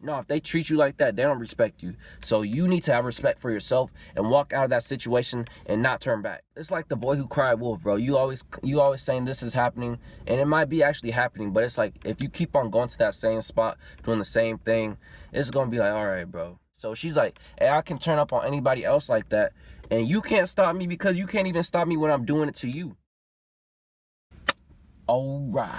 No, if they treat you like that, they don't respect you. So you need to have respect for yourself and walk out of that situation and not turn back. It's like the boy who cried wolf, bro. You always saying this is happening, and it might be actually happening, but it's like if you keep on going to that same spot, doing the same thing, it's gonna be like, all right, bro. So she's like, hey, I can turn up on anybody else like that, and you can't stop me because you can't even stop me when I'm doing it to you. Alright.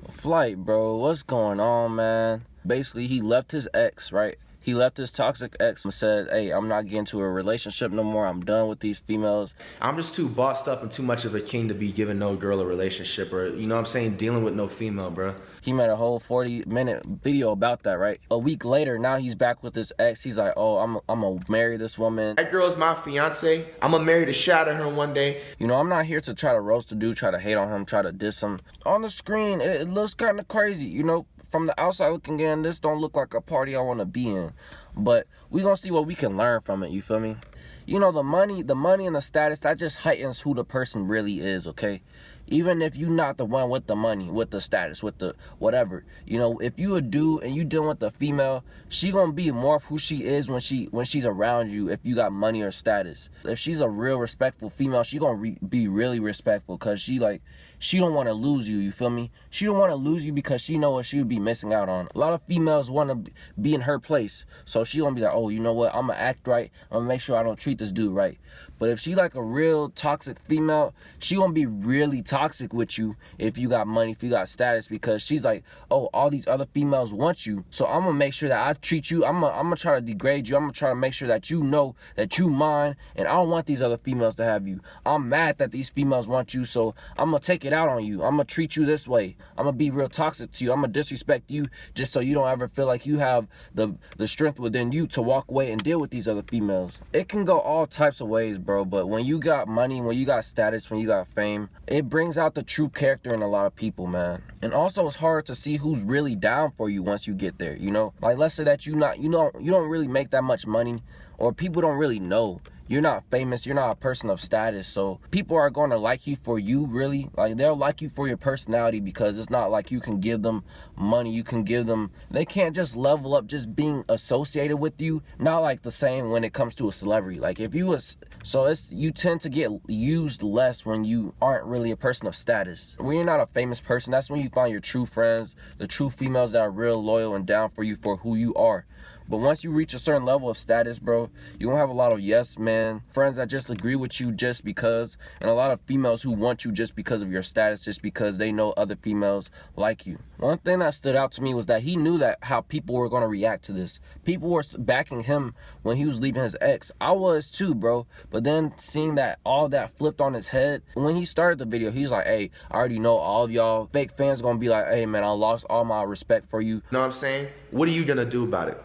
Flight, bro, what's going on, man? Basically, he left his ex, right? He left his toxic ex and said, hey, I'm not getting into a relationship no more. I'm done with these females. I'm just too bossed up and too much of a king to be giving no girl a relationship or, you know what I'm saying, dealing with no female, bro. He made a whole 40-minute video about that, right? A week later, now he's back with his ex. He's like, oh, I'm gonna marry this woman. That girl's my fiance. I'm gonna marry the shit out of her one day. You know, I'm not here to try to roast the dude, try to hate on him, try to diss him. On the screen, it looks kind of crazy, you know? From the outside looking in, this don't look like a party I want to be in. But we gonna see what we can learn from it, you feel me? You know, the money and the status, that just heightens who the person really is, okay? Even if you're not the one with the money, with the status, with the whatever. You know, if you a dude and you dealing with a female, she gonna be more of who she is when she's around you if you got money or status. If she's a real respectful female, she gonna be really respectful because she don't want to lose you, you feel me? She don't want to lose you because she know what she would be missing out on. A lot of females want to be in her place. So she gonna be like, oh, you know what? I'm gonna act right. I'm gonna make sure I don't treat this dude right. But if she like a real toxic female, she gonna be really toxic with you if you got money, if you got status, because she's like, oh, all these other females want you. So I'm gonna make sure that I treat you. I'm gonna try to degrade you. I'm gonna try to make sure that you know that you mine, and I don't want these other females to have you. I'm mad that these females want you, so I'm gonna take it out on you. I'm gonna treat you this way. I'm gonna be real toxic to you. I'm gonna disrespect you just so you don't ever feel like you have the strength within you to walk away and deal with these other females. It can go all types of ways, bro, but when you got money, when you got status, when you got fame, it brings out the true character in a lot of people, man. And also it's hard to see who's really down for you once you get there, you know? Like, let's say that you don't really make that much money, or people don't really know. You're not famous, you're not a person of status, so people are going to like you for you, really. Like, they'll like you for your personality, because it's not like you can give them money, you can give them, they can't just level up just being associated with you. Not like the same when it comes to a celebrity. Like, if you was, so it's, you tend to get used less when you aren't really a person of status. When you're not a famous person, that's when you find your true friends, the true females that are real loyal and down for you for who you are. But once you reach a certain level of status, bro, you're gonna have a lot of yes men, friends that just agree with you just because, and a lot of females who want you just because of your status, just because they know other females like you. One thing that stood out to me was that he knew that how people were gonna react to this. People were backing him when he was leaving his ex. I was too, bro. But then seeing that all that flipped on his head, when he started the video, he's like, hey, I already know all of y'all fake fans gonna be like, hey man, I lost all my respect for you. You know what I'm saying? What are you gonna do about it?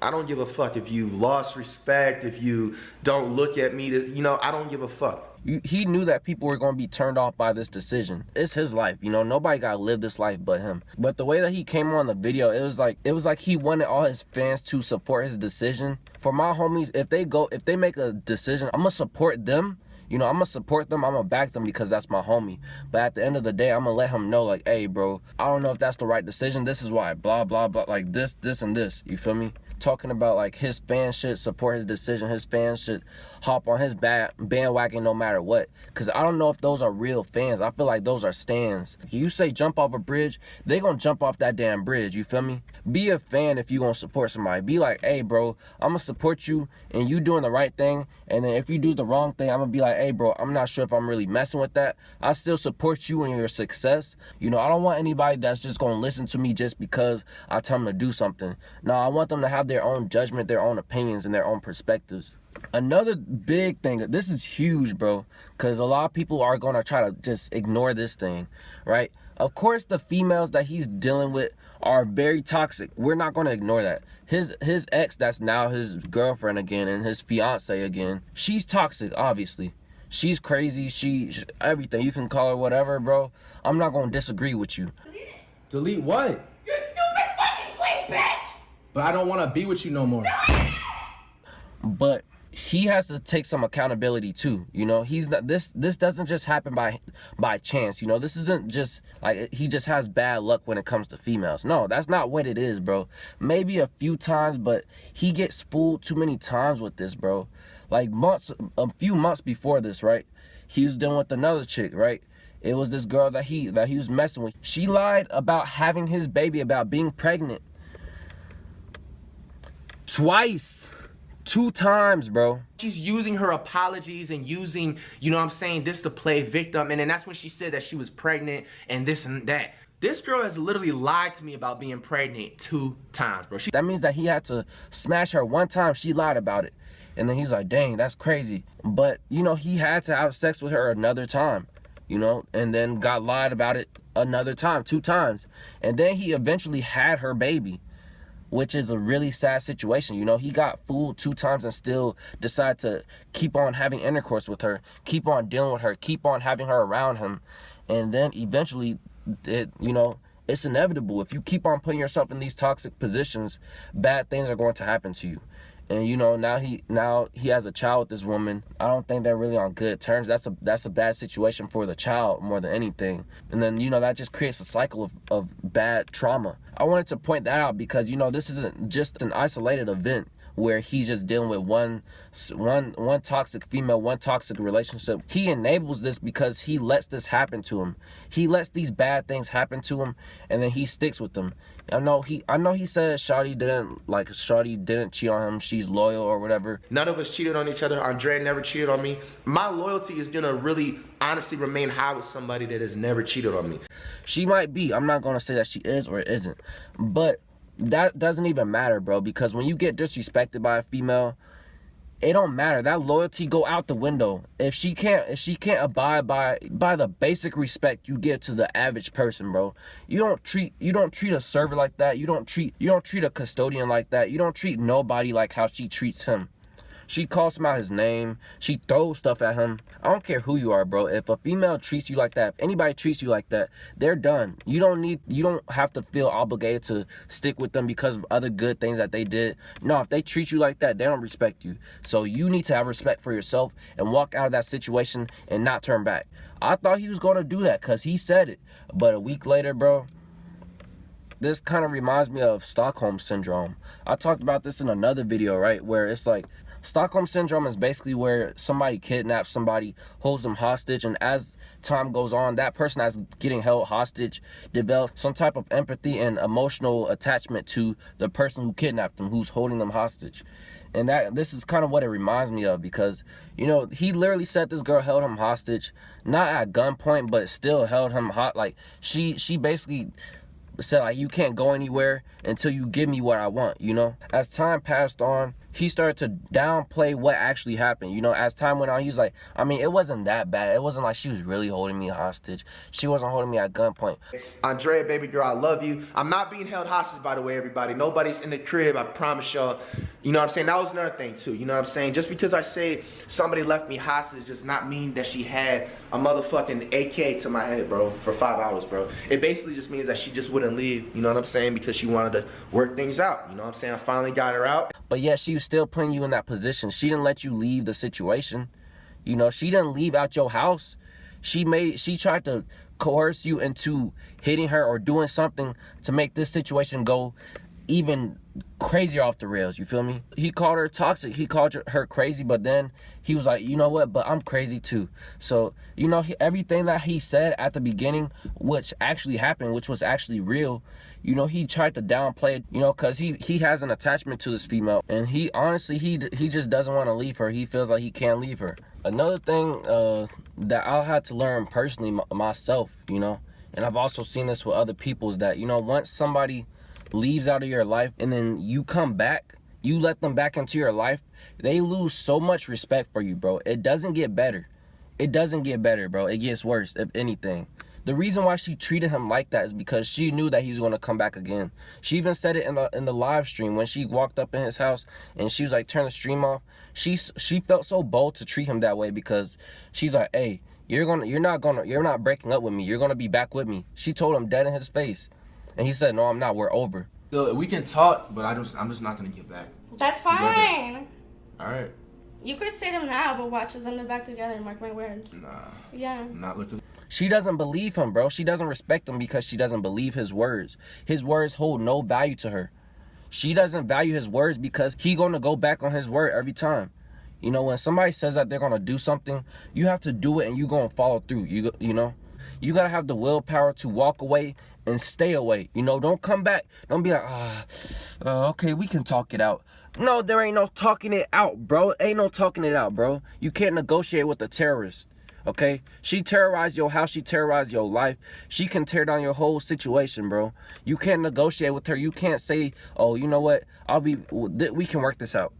I don't give a fuck if you lost respect, if you don't look at me, you know, I don't give a fuck. He knew that people were going to be turned off by this decision. It's his life, you know, nobody got to live this life but him. But the way that he came on the video, it was like he wanted all his fans to support his decision. For my homies, if they make a decision, I'm going to support them. You know, I'm going to support them, I'm going to back them because that's my homie. But at the end of the day, I'm going to let him know, like, hey, bro, I don't know if that's the right decision. This is why, blah, blah, blah, like this, and this. You feel me? Talking about like his fans should support his decision, his fans should hop on his bandwagon no matter what, because I don't know if those are real fans. I feel like those are stans. If you say jump off a bridge, they gonna jump off that damn bridge, you feel me? Be a fan if you gonna support somebody. Be like, hey bro, I'm gonna support you and you doing the right thing, and then if you do the wrong thing, I'm gonna be like, hey bro, I'm not sure if I'm really messing with that. I still support you and your success. You know, I don't want anybody that's just gonna listen to me just because I tell them to do something. No, I want them to have their own judgment, their own opinions, and their own perspectives. Another big thing, this is huge, bro, because a lot of people are going to try to just ignore this thing, right? Of course, the females that he's dealing with are very toxic. We're not going to ignore that. His ex, that's now his girlfriend again, and his fiance again, she's toxic, obviously. She's crazy, she's everything. You can call her whatever, bro. I'm not going to disagree with you. Delete it. Delete what? Your stupid fucking tweet, bitch! But I don't want to be with you no more. But he has to take some accountability too. You know, he's not, this doesn't just happen by chance. You know, this isn't just like he just has bad luck when it comes to females. No, that's not what it is, bro. Maybe a few times, but he gets fooled too many times with this, bro. Like a few months before this, right? He was dealing with another chick, right? It was this girl that he was messing with. She lied about having his baby, about being pregnant. Twice. 2 times, bro. She's using her apologies and using, you know what I'm saying, this to play victim. And then that's when she said that she was pregnant and this and that. This girl has literally lied to me about being pregnant 2 times, bro. That means that he had to smash her 1 time. She lied about it. And then he's like, dang, that's crazy. But, you know, he had to have sex with her another time, you know, and then got lied about it another time, 2 times. And then he eventually had her baby, which is a really sad situation. You know, he got fooled 2 times and still decided to keep on having intercourse with her, keep on dealing with her, keep on having her around him. And then eventually, you know, it's inevitable. If you keep on putting yourself in these toxic positions, bad things are going to happen to you. And you know, now he has a child with this woman. I don't think they're really on good terms. That's a bad situation for the child more than anything. And then, you know, that just creates a cycle of bad trauma. I wanted to point that out because, you know, this isn't just an isolated event where he's just dealing with one toxic female, one toxic relationship. He enables this because he lets this happen to him. He lets these bad things happen to him, and then he sticks with them. I know he said Shawty didn't cheat on him. She's loyal or whatever. None of us cheated on each other. Andrea never cheated on me. My loyalty is gonna really honestly remain high with somebody that has never cheated on me. She might be. I'm not gonna say that she is or isn't, but that doesn't even matter, bro, because when you get disrespected by a female, it don't matter. That loyalty go out the window. If she can't abide by the basic respect you give to the average person, bro. You don't treat a server like that. You don't treat a custodian like that. You don't treat nobody like how she treats him. She calls him out his name. She throws stuff at him. I don't care who you are, bro. If a female treats you like that, if anybody treats you like that, they're done. You don't have to feel obligated to stick with them because of other good things that they did. No, if they treat you like that, they don't respect you. So you need to have respect for yourself and walk out of that situation and not turn back. I thought he was going to do that because he said it. But a week later, bro, this kind of reminds me of Stockholm Syndrome. I talked about this in another video, right? Where it's like, Stockholm Syndrome is basically where somebody kidnaps somebody, holds them hostage, and as time goes on, that person that's getting held hostage develops some type of empathy and emotional attachment to the person who kidnapped them, who's holding them hostage. And this is kind of what it reminds me of because, you know, he literally said this girl held him hostage, not at gunpoint, but still held him hot. Like, she basically said, like, you can't go anywhere until you give me what I want, you know? As time passed on, he started to downplay what actually happened. You know, as time went on, he was like, I mean, it wasn't that bad. It wasn't like she was really holding me hostage. She wasn't holding me at gunpoint. Andrea, baby girl, I love you. I'm not being held hostage, by the way, everybody. Nobody's in the crib, I promise y'all. You know what I'm saying? That was another thing, too. You know what I'm saying? Just because I say somebody left me hostage does not mean that she had a motherfucking AK to my head, bro, for 5 hours, bro. It basically just means that she just wouldn't leave, you know what I'm saying? Because she wanted to work things out, you know what I'm saying? I finally got her out. But yet she was still putting you in that position. She didn't let you leave the situation. You know, she didn't leave out your house. She tried to coerce you into hitting her or doing something to make this situation go even crazier off the rails, you feel me? He called her toxic, he called her crazy, but then he was like, you know what, but I'm crazy too. So, you know, everything that he said at the beginning, which actually happened, which was actually real, you know, he tried to downplay it, you know, because he has an attachment to this female, and he honestly, he just doesn't want to leave her. He feels like he can't leave her. Another thing that I had to learn personally myself, you know, and I've also seen this with other people, is that, you know, once somebody leaves out of your life and then you come back, you let them back into your life, they lose so much respect for you, bro. It doesn't get better. It doesn't get better, bro. It gets worse, if anything. The reason why she treated him like that is because she knew that he was going to come back again. She even said it in the live stream when she walked up in his house and she was like, turn the stream off. She felt so bold to treat him that way because she's like, hey, you're not breaking up with me. You're going to be back with me. She told him dead in his face. And he said, no, I'm not. We're over. So we can talk, but I'm just not gonna get back. That's fine. All right. You could say them now, but watch us end up back together. Mark my words. Nah. Yeah. I'm not looking. She doesn't believe him, bro. She doesn't respect him because she doesn't believe his words. His words hold no value to her. She doesn't value his words because he gonna go back on his word every time. You know, when somebody says that they're gonna do something, you have to do it and you gonna follow through. You know, you gotta have the willpower to walk away and stay away. You know, don't come back. Don't be like, okay, we can talk it out. No, there ain't no talking it out, bro. Ain't no talking it out, bro. You can't negotiate with a terrorist. Okay, she terrorized your house, she terrorized your life. She can tear down your whole situation, bro. You can't negotiate with her. You can't say, oh, you know what, we can work this out.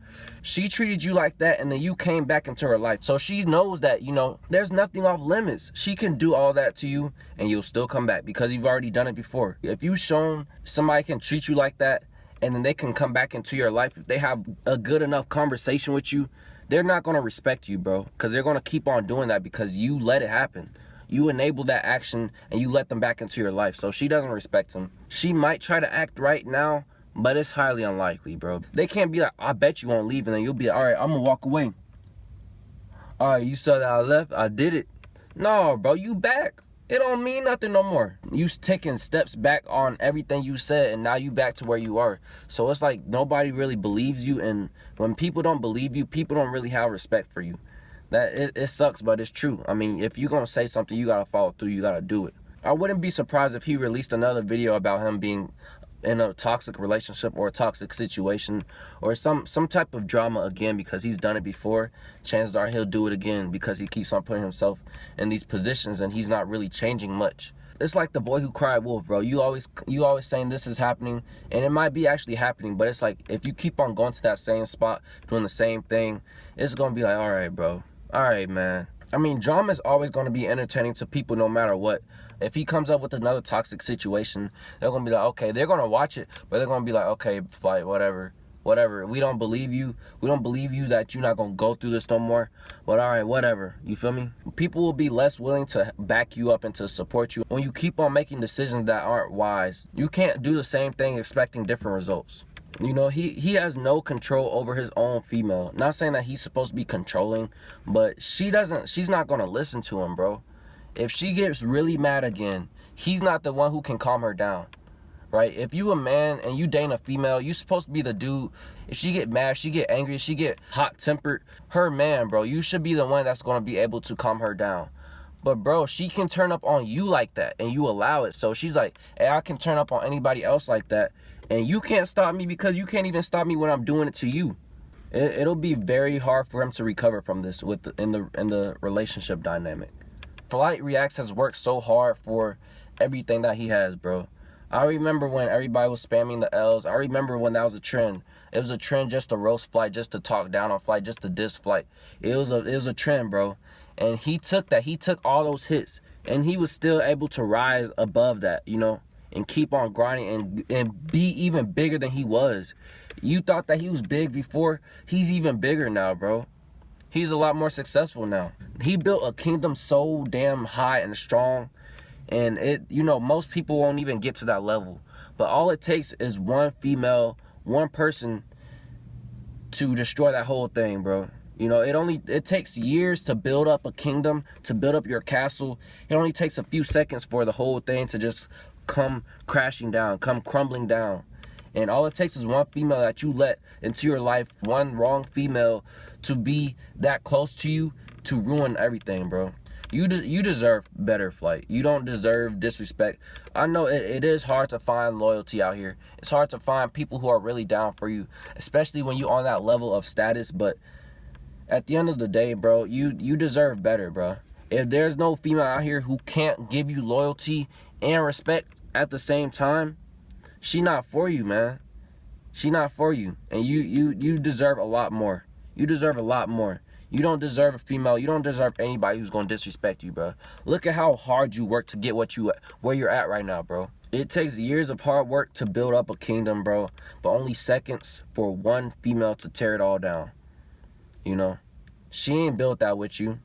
She treated you like that, and then you came back into her life. So she knows that, you know, there's nothing off limits. She can do all that to you and you'll still come back because you've already done it before. If you've shown somebody can treat you like that and then they can come back into your life, if they have a good enough conversation with you, they're not going to respect you, bro, because they're going to keep on doing that because you let it happen. You enable that action and you let them back into your life. So she doesn't respect him. She might try to act right now, but it's highly unlikely, bro. They can't be like, I bet you won't leave, and then you'll be like, all right, I'm going to walk away. All right, you saw that I left? I did it. No, bro, you back. It don't mean nothing no more. You taking steps back on everything you said, and now you back to where you are. So it's like nobody really believes you, and when people don't believe you, people don't really have respect for you. That it sucks, but it's true. I mean, if you're gonna say something, you gotta follow through. You gotta do it. I wouldn't be surprised if he released another video about him being in a toxic relationship or a toxic situation or some type of drama again, because he's done it before. Chances are he'll do it again because he keeps on putting himself in these positions and he's not really changing much. It's like the boy who cried wolf, bro. You always saying this is happening, and it might be actually happening, but it's like if you keep on going to that same spot doing the same thing, it's gonna be like, all right, bro, all right, man. I mean, drama is always going to be entertaining to people no matter what. If he comes up with another toxic situation, they're going to be like, okay, they're going to watch it, but they're going to be like, okay, Flight, whatever. We don't believe you. We don't believe you that you're not going to go through this no more. But all right, whatever. You feel me? People will be less willing to back you up and to support you when you keep on making decisions that aren't wise. You can't do the same thing expecting different results. You know, he has no control over his own female. Not saying that he's supposed to be controlling, but she's not going to listen to him, bro. If she gets really mad again, he's not the one who can calm her down, right? If you a man and you dating a female, you supposed to be the dude. If she get mad, she get angry, she get hot-tempered, her man, bro, you should be the one that's going to be able to calm her down. But, bro, she can turn up on you like that, and you allow it. So she's like, hey, I can turn up on anybody else like that, and you can't stop me because you can't even stop me when I'm doing it to you. It'll be very hard for him to recover from this in the relationship dynamic. FlightReacts has worked so hard for everything that he has, bro. I remember when everybody was spamming the L's. I remember when that was a trend. It was a trend just to roast Flight, just to talk down on Flight, just to diss Flight. It was a trend, bro. And he took that. He took all those hits, and he was still able to rise above that, you know, and keep on grinding and be even bigger than he was. You thought that he was big before. He's even bigger now, bro. He's a lot more successful now. He built a kingdom so damn high and strong, and you know, most people won't even get to that level. But all it takes is one female, one person to destroy that whole thing, bro. You know, it takes years to build up a kingdom, to build up your castle. It only takes a few seconds for the whole thing to just come crashing down, come crumbling down. And all it takes is one female that you let into your life, one wrong female to be that close to you to ruin everything, bro. You deserve better, Flight. You don't deserve disrespect. I know it is hard to find loyalty out here. It's hard to find people who are really down for you, especially when you're on that level of status. But at the end of the day, bro, you deserve better, bro. If there's no female out here who can't give you loyalty and respect at the same time, she not for you, man. She not for you. And you deserve a lot more. You deserve a lot more. You don't deserve a female. You don't deserve anybody who's going to disrespect you, bro. Look at how hard you work to get where you're at right now, bro. It takes years of hard work to build up a kingdom, bro, but only seconds for one female to tear it all down. You know, she ain't built that with you.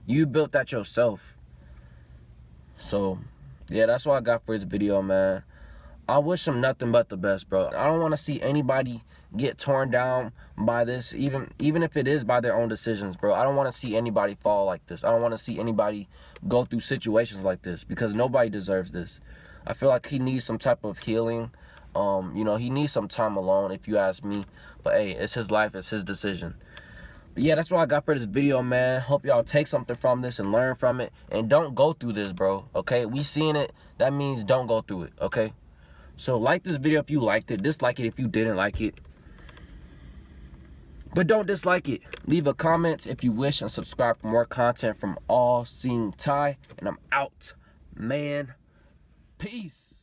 You built that yourself. So, yeah, that's what I got for this video, man. I wish him nothing but the best, bro. I don't want to see anybody get torn down by this, even if it is by their own decisions, bro. I don't want to see anybody fall like this. I don't want to see anybody go through situations like this, because nobody deserves this. I feel like he needs some type of healing. You know, he needs some time alone, if you ask me. But hey, it's his life, it's his decision. But yeah, that's what I got for this video, man. Hope y'all take something from this and learn from it. And don't go through this, bro, okay? We seeing it. That means don't go through it, okay? So like this video if you liked it. Dislike it if you didn't like it. But don't dislike it. Leave a comment if you wish and subscribe for more content from All Seeing Ty. And I'm out, man. Peace.